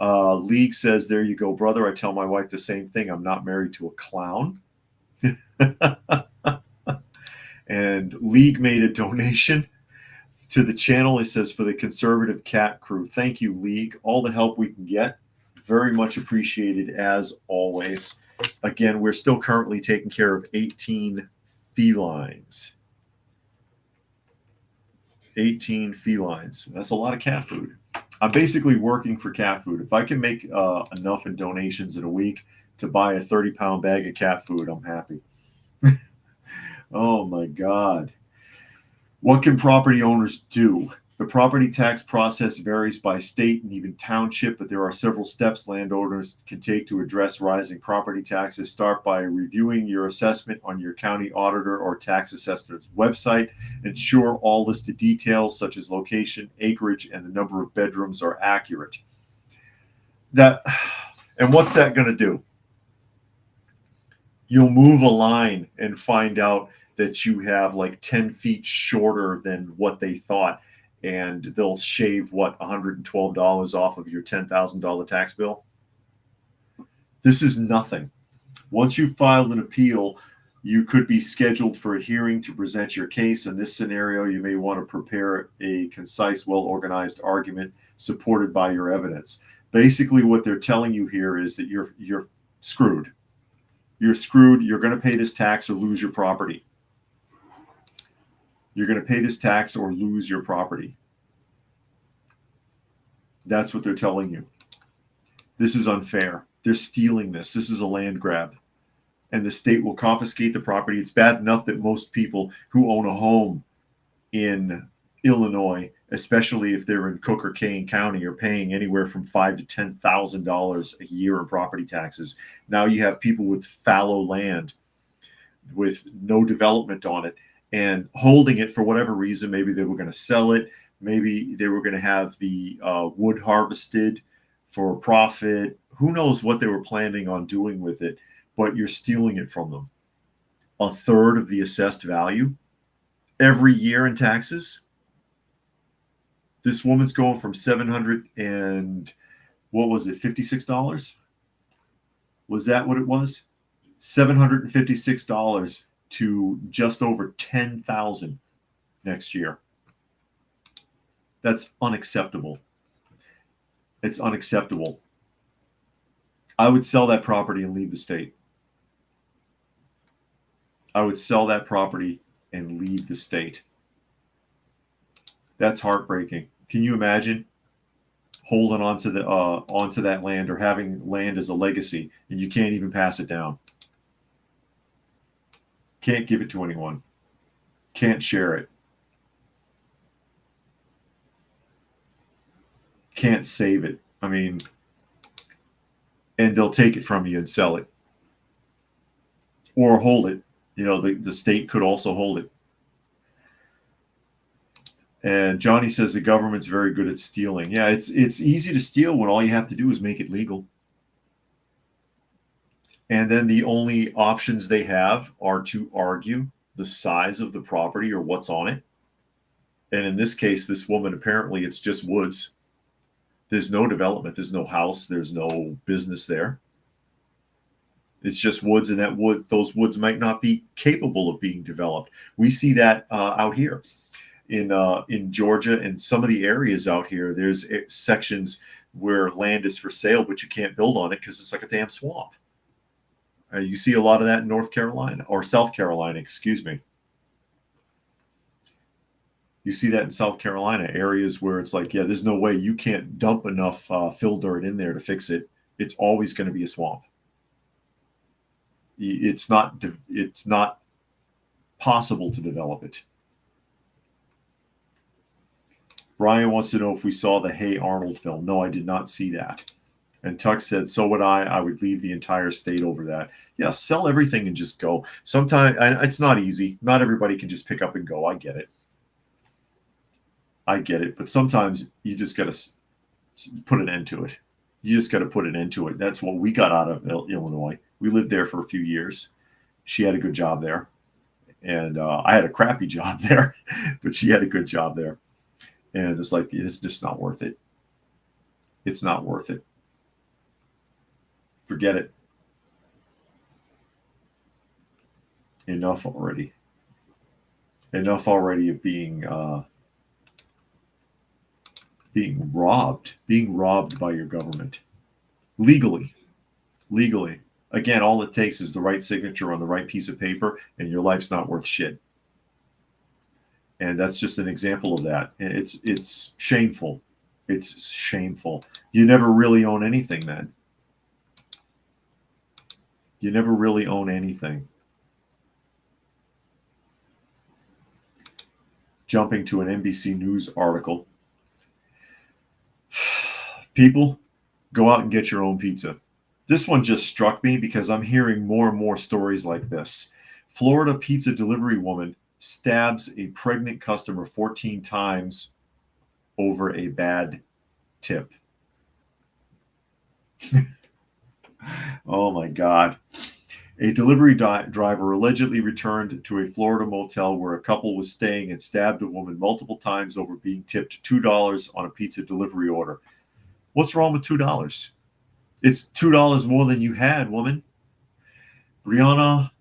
League says, there you go, brother. I tell my wife the same thing. I'm not married to a clown. And League made a donation to the channel. It says, for the conservative cat crew. Thank you, League. All the help we can get. Very much appreciated as always. Again, we're still currently taking care of 18 felines. 18 felines. That's a lot of cat food. I'm basically working for cat food. If I can make enough in donations in a week to buy a 30-pound bag of cat food, I'm happy. Oh my God. What can property owners do? The property tax process varies by state and even township, but there are several steps landowners can take to address rising property taxes. Start by reviewing your assessment on your county auditor or tax assessor's website. Ensure all listed details such as location, acreage, and the number of bedrooms are accurate. And what's that going to do? You'll move a line and find out that you have like 10 feet shorter than what they thought, and they'll shave $112 off of your $10,000 tax bill. This is nothing. Once you've filed an appeal, you could be scheduled for a hearing to present your case. In this scenario, you may want to prepare a concise, well-organized argument supported by your evidence. Basically, what they're telling you here is that you're screwed. You're screwed. You're going to pay this tax or lose your property. You're going to pay this tax or lose your property. That's what they're telling you. This is unfair. They're stealing this. This is a land grab. And the state will confiscate the property. It's bad enough that most people who own a home in Illinois, especially if they're in Cook or Kane County, are paying anywhere from $5,000 to $10,000 a year in property taxes. Now you have people with fallow land with no development on it and holding it for whatever reason. Maybe they were going to sell it. Maybe they were going to have the wood harvested for profit. Who knows what they were planning on doing with it, but you're stealing it from them. 1/3 of the assessed value every year in taxes. This woman's going from $700 and what was it, $56? Was that what it was? $756 to just over $10,000 next year. That's unacceptable. It's unacceptable. I would sell that property and leave the state. I would sell that property and leave the state. That's heartbreaking. Can you imagine holding onto that land or having land as a legacy and you can't even pass it down? Can't give it to anyone. Can't share it. Can't save it. I mean, and they'll take it from you and sell it or hold it. You know, the state could also hold it. And Johnny says the government's very good at stealing. Yeah, it's easy to steal when all you have to do is make it legal. And then the only options they have are to argue the size of the property or what's on it. And in this case, this woman, apparently it's just woods. There's no development. There's no house. There's no business there. It's just woods, and those woods might not be capable of being developed. We see that out here in Georgia and some of the areas out here. There's sections where land is for sale, but you can't build on it because it's like a damn swamp. You see a lot of that in North Carolina or South Carolina, excuse me. You see that in South Carolina, areas where it's like, yeah, there's no way you can't dump enough fill dirt in there to fix it. It's always going to be a swamp. It's not possible to develop it. Brian wants to know if we saw the Hey Arnold film. No, I did not see that. And Tuck said, so would I. I would leave the entire state over that. Yeah, sell everything and just go. Sometimes it's not easy. Not everybody can just pick up and go. I get it. But sometimes you just got to put an end to it. You just got to put an end to it. That's what we got out of Illinois. We lived there for a few years. She had a good job there. And I had a crappy job there, but she had a good job there. And it's like, it's just not worth it. It's not worth it. Forget it. Enough already. Enough already of being robbed by your government. Legally. Again, all it takes is the right signature on the right piece of paper, and your life's not worth shit. And that's just an example of that. And it's shameful. It's shameful. You never really own anything then. You never really own anything. Jumping to an NBC News article. People, go out and get your own pizza. This one just struck me because I'm hearing more and more stories like this. Florida pizza delivery woman stabs a pregnant customer 14 times over a bad tip. Oh my God. A delivery driver allegedly returned to a Florida motel where a couple was staying and stabbed a woman multiple times over being tipped $2 on a pizza delivery order. What's wrong with $2? It's $2 more than you had, woman. Brianna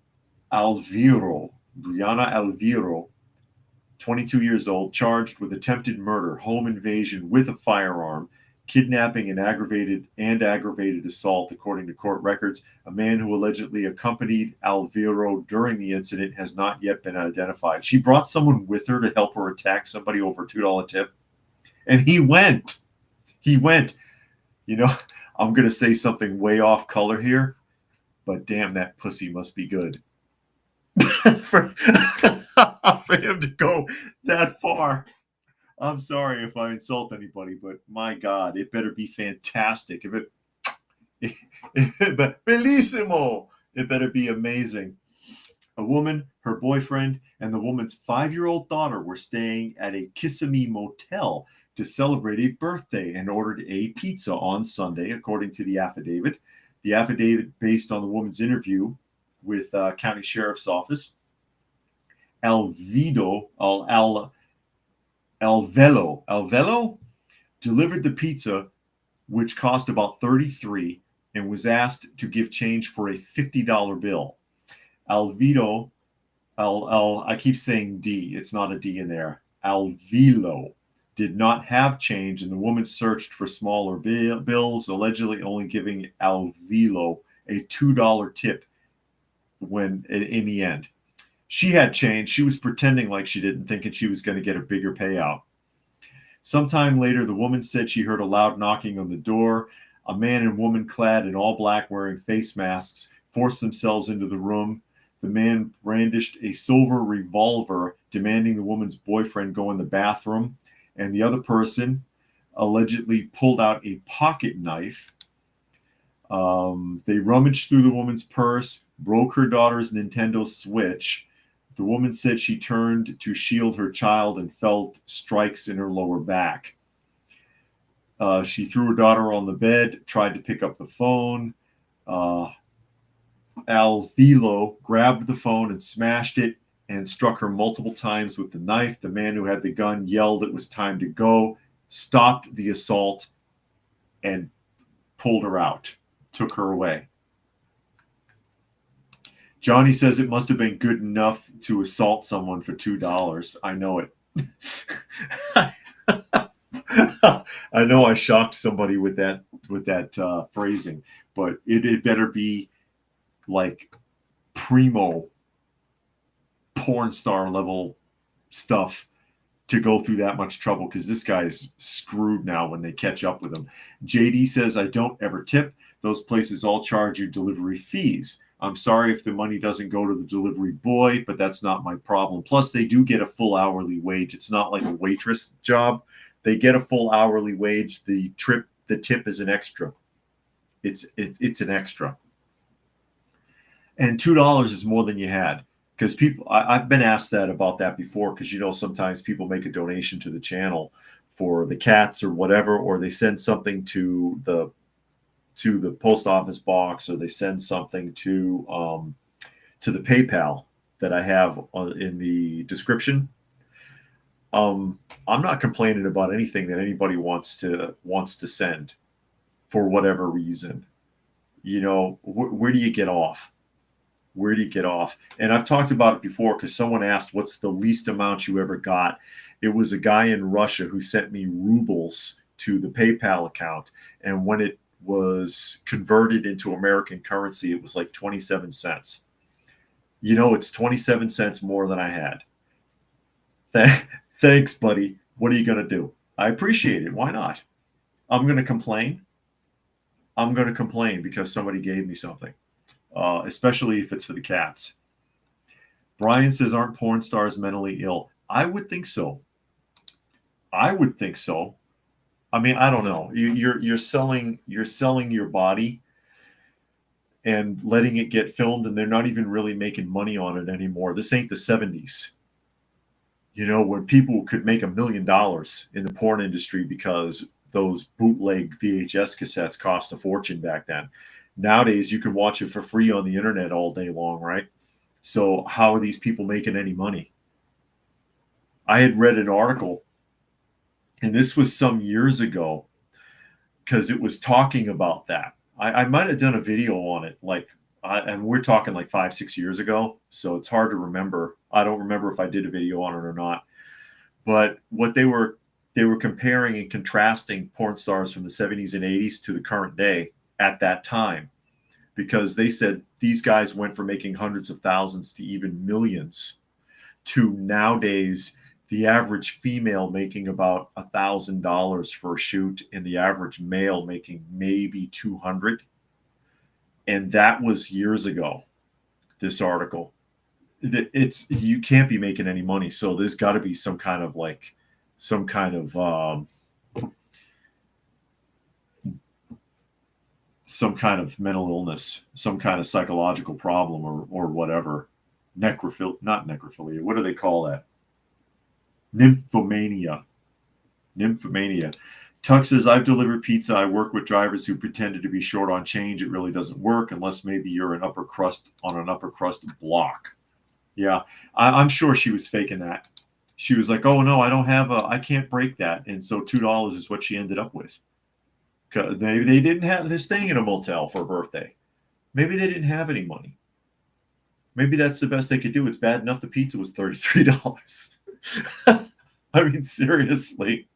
Alviro, 22 years old, charged with attempted murder, home invasion with a firearm, kidnapping and aggravated assault, according to court records. A man who allegedly accompanied Alviro during the incident has not yet been identified. She brought someone with her to help her attack somebody over a $2 tip, and he went. You know, I'm going to say something way off color here, but damn, that pussy must be good. for him to go that far. I'm sorry if I insult anybody, but my God, it better be fantastic. But bellissimo. It better be amazing. A woman, her boyfriend, and the woman's 5-year-old daughter were staying at a Kissimmee motel to celebrate a birthday and ordered a pizza on Sunday, according to the affidavit. The affidavit, based on the woman's interview with County Sheriff's Office. Alvelo delivered the pizza, which cost about $33, and was asked to give change for a $50 bill. Alvito, I keep saying D, it's not a D in there. Alvelo did not have change, and the woman searched for smaller bills, allegedly only giving Alvelo a $2 tip when in the end. She had change. She was pretending like she didn't, thinking she was going to get a bigger payout. Sometime later, the woman said she heard a loud knocking on the door. A man and woman clad in all black wearing face masks forced themselves into the room. The man brandished a silver revolver, demanding the woman's boyfriend go in the bathroom. And the other person allegedly pulled out a pocket knife. They rummaged through the woman's purse, broke her daughter's Nintendo Switch. The woman said she turned to shield her child and felt strikes in her lower back. She threw her daughter on the bed, tried to pick up the phone. Alvilo grabbed the phone and smashed it and struck her multiple times with the knife. The man who had the gun yelled it was time to go, stopped the assault, and pulled her out, took her away. Johnny says it must have been good enough to assault someone for $2. I know it. I know I shocked somebody with that phrasing, but it better be like primo porn star level stuff to go through that much trouble, because this guy is screwed now when they catch up with him. JD says, I don't ever tip. Those places all charge you delivery fees. I'm sorry if the money doesn't go to the delivery boy, but that's not my problem. Plus, they do get a full hourly wage. It's not like a waitress job. They get a full hourly wage. The tip is an extra. It's an extra. And $2 is more than you had. Because people, I've been asked that about that before, because sometimes people make a donation to the channel for the cats or whatever, or they send something to the post office box, or they send something to the PayPal that I have in the description. I'm not complaining about anything that anybody wants to send for whatever reason. Where do you get off? Where do you get off? And I've talked about it before, because someone asked, what's the least amount you ever got? It was a guy in Russia who sent me rubles to the PayPal account. And when it was converted into American currency, it was like 27 cents. It's 27 cents more than I had. Thanks, buddy. What are you going to do? I appreciate it. Why not? I'm going to complain. I'm going to complain because somebody gave me something. Especially if it's for the cats. Brian says, aren't porn stars mentally ill? I would think so. I mean, I don't know. You're selling your body and letting it get filmed, and they're not even really making money on it anymore. This ain't the 70s. When people could make $1 million in the porn industry because those bootleg VHS cassettes cost a fortune back then. Nowadays, you can watch it for free on the internet all day long, right? So how are these people making any money? I had read an article, and this was some years ago, because it was talking about that. I might have done a video on it, and we're talking like 5-6 years ago, so it's hard to remember. I don't remember if I did a video on it or not. But what they were comparing and contrasting porn stars from the 70s and 80s to the current day at that time, because they said these guys went from making hundreds of thousands to even millions to nowadays the average female making about $1,000 for a shoot and the average male making maybe 200. And that was years ago, this article. You can't be making any money. So there's got to be some kind of mental illness, some kind of psychological problem, or whatever. Not necrophilia. What do they call that? Nymphomania. Tuck says, I've delivered pizza. I work with drivers who pretended to be short on change. It really doesn't work unless maybe you're an upper crust block. Yeah, I'm sure she was faking that. She was like, oh no, I can't break that. And so $2 is what she ended up with. They didn't have, they're staying in a motel for a birthday. Maybe they didn't have any money. Maybe that's the best they could do. It's bad enough the pizza was $33. I mean, seriously,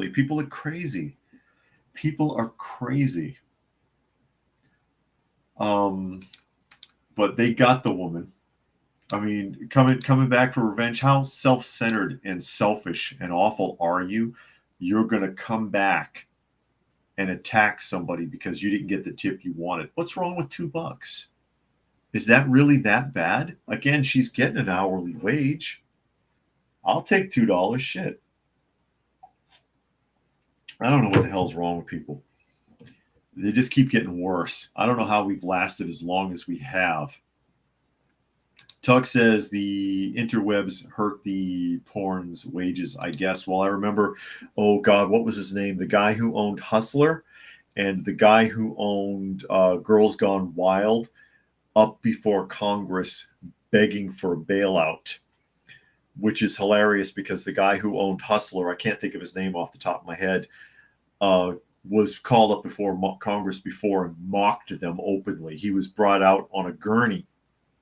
people are crazy. But they got the woman. I mean, coming back for revenge. How self-centered and selfish and awful are you? You're going to come back and attack somebody because you didn't get the tip you wanted. What's wrong with $2? Is that really that bad? Again, she's getting an hourly wage. I'll take $2. Shit. I don't know what the hell's wrong with people. They just keep getting worse. I don't know how we've lasted as long as we have. Tuck says the interwebs hurt the porn's wages, I guess. Well, I remember, oh God, what was his name? The guy who owned Hustler and the guy who owned Girls Gone Wild up before Congress begging for a bailout, which is hilarious because the guy who owned Hustler, I can't think of his name off the top of my head, was called up before Congress before and mocked them openly. He was brought out on a gurney,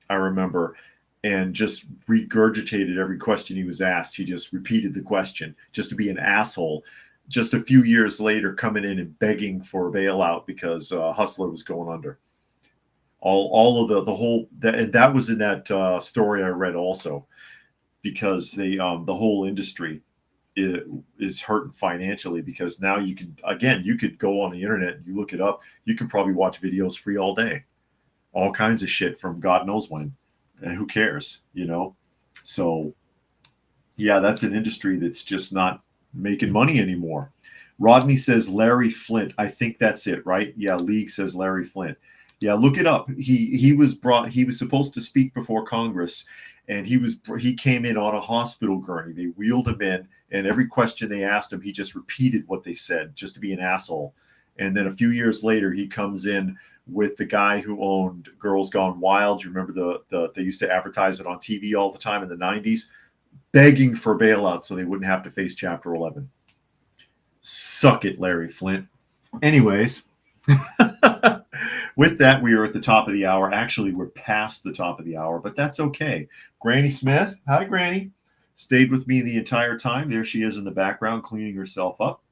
I remember, and just regurgitated every question he was asked. He just repeated the question just to be an asshole. Just a few years later, coming in and begging for a bailout because Hustler was going under. All of the whole that, and that was in that story I read also, because the whole industry is hurting financially because now you could go on the internet and you look it up. You can probably watch videos free all day, all kinds of shit from God knows when, and who cares, you know? So yeah, that's an industry that's just not making money anymore. Rodney says Larry Flint. I think that's it, right? Yeah, League says Larry Flint. Yeah, look it up. He was brought. He was supposed to speak before Congress, and he came in on a hospital gurney. They wheeled him in, and every question they asked him, he just repeated what they said, just to be an asshole. And then a few years later, he comes in with the guy who owned Girls Gone Wild. You remember they used to advertise it on TV all the time in the '90s, begging for bailout so they wouldn't have to face Chapter 11. Suck it, Larry Flint. Anyways, with that, we are at the top of the hour. Actually, we're past the top of the hour, but that's okay. Granny Smith, hi, Granny, stayed with me the entire time. There she is in the background cleaning herself up.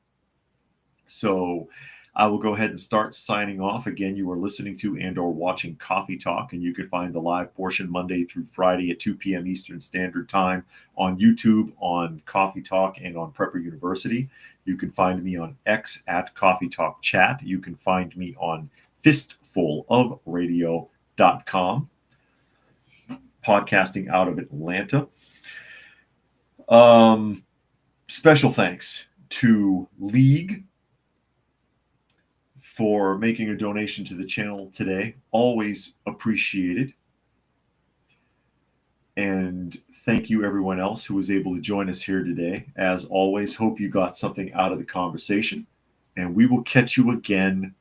So I will go ahead and start signing off. Again, you are listening to and or watching Coffee Talk, and you can find the live portion Monday through Friday at 2 p.m. Eastern Standard Time on YouTube, on Coffee Talk, and on Prepper University. You can find me on X at Coffee Talk Chat. You can find me on fistfulofradio.com, podcasting out of Atlanta. Special thanks to League for making a donation to the channel today. Always appreciated. And thank you everyone else who was able to join us here today. As always, hope you got something out of the conversation. And we will catch you again